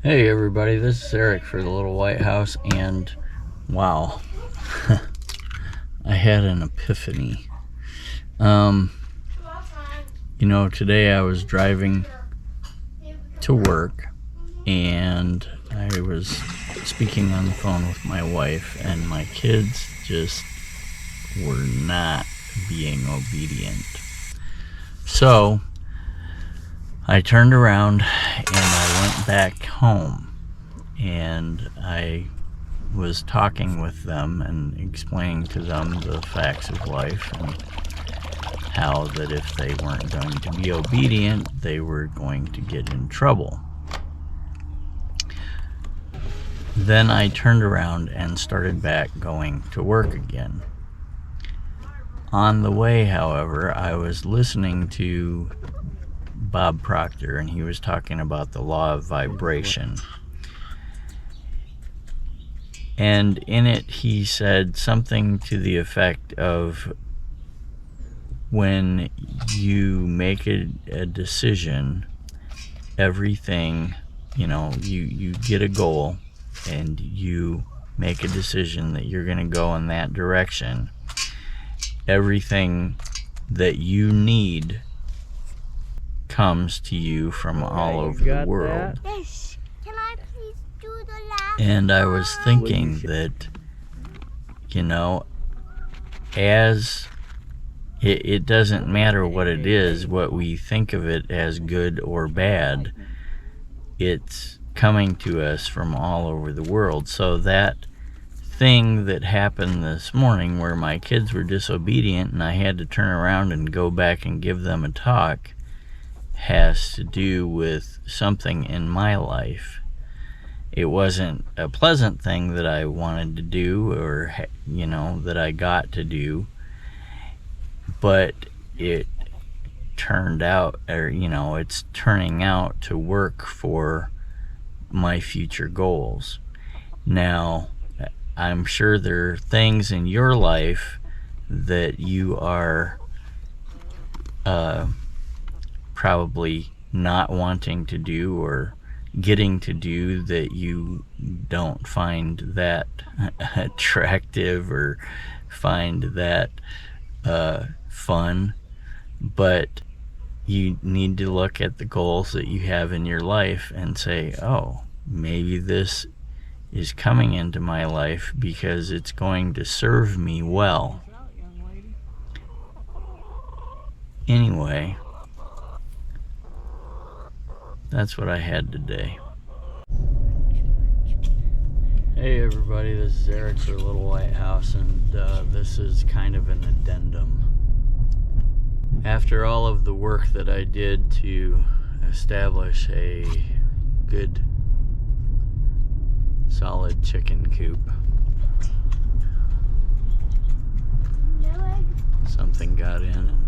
Hey everybody, this is Eric for the Little Whitehouse, and wow, I had an epiphany. Today I was driving to work, and I was speaking on the phone with my wife, and my kids just were not being obedient. So I turned around and I went back home, and I was talking with them and explaining to them the facts of life and how that if they weren't going to be obedient, they were going to get in trouble. Then I turned around and started back going to work again. On the way, however, I was listening to Bob Proctor, and he was talking about the law of vibration. And in it, he said something to the effect of, when you make a decision, everything, you get a goal and you make a decision that you're going to go in that direction, everything that you need comes to you from all over the world. Yes. Can I please do the last And I was thinking that, as it doesn't matter what it is, what we think of it as good or bad, it's coming to us from all over the world. So that thing that happened this morning where my kids were disobedient and I had to turn around and go back and give them a talk has to do with something in my life. It wasn't a pleasant thing that I wanted to do or, that I got to do, but it turned out, it's turning out to work for my future goals. Now, I'm sure there are things in your life that you are probably not wanting to do or getting to do that you don't find that attractive or find that fun, but you need to look at the goals that you have in your life and say, oh, maybe this is coming into my life because it's going to serve me well. Anyway, that's what I had today. Hey everybody, this is Eric for Little Whitehouse, and this is kind of an addendum. After all of the work that I did to establish a good, solid chicken coop, something got in and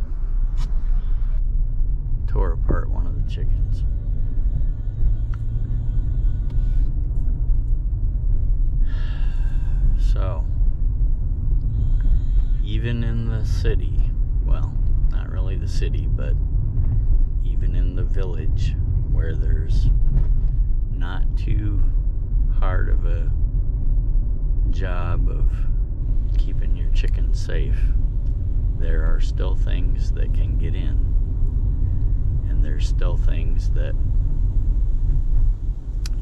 tore apart one of the chickens. So, even in the city, well, not really the city, but even in the village where there's not too hard of a job of keeping your chickens safe, there are still things that can get in, and there's still things that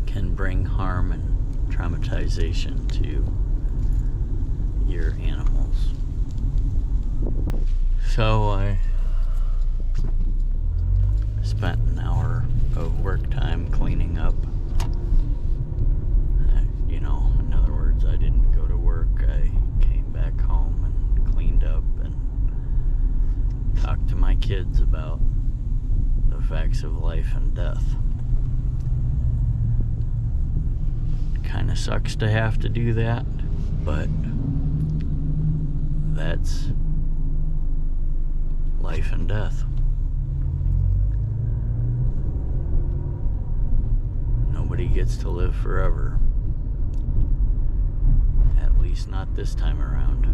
can bring harm and traumatization to your animals. So I spent an hour of work time cleaning up. In other words, I didn't go to work. I came back home and cleaned up and talked to my kids about the facts of life and death. Kind of sucks to have to do that, but that's life and death. Nobody gets to live forever. At least not this time around.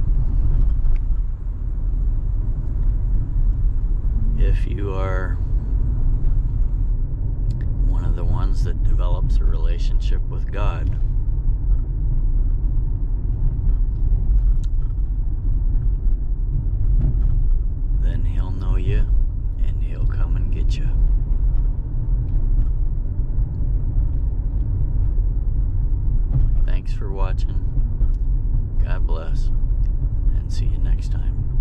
If you are one of the ones happens that develops a relationship with God, then He'll know you and He'll come and get you. Thanks for watching. God bless, and see you next time.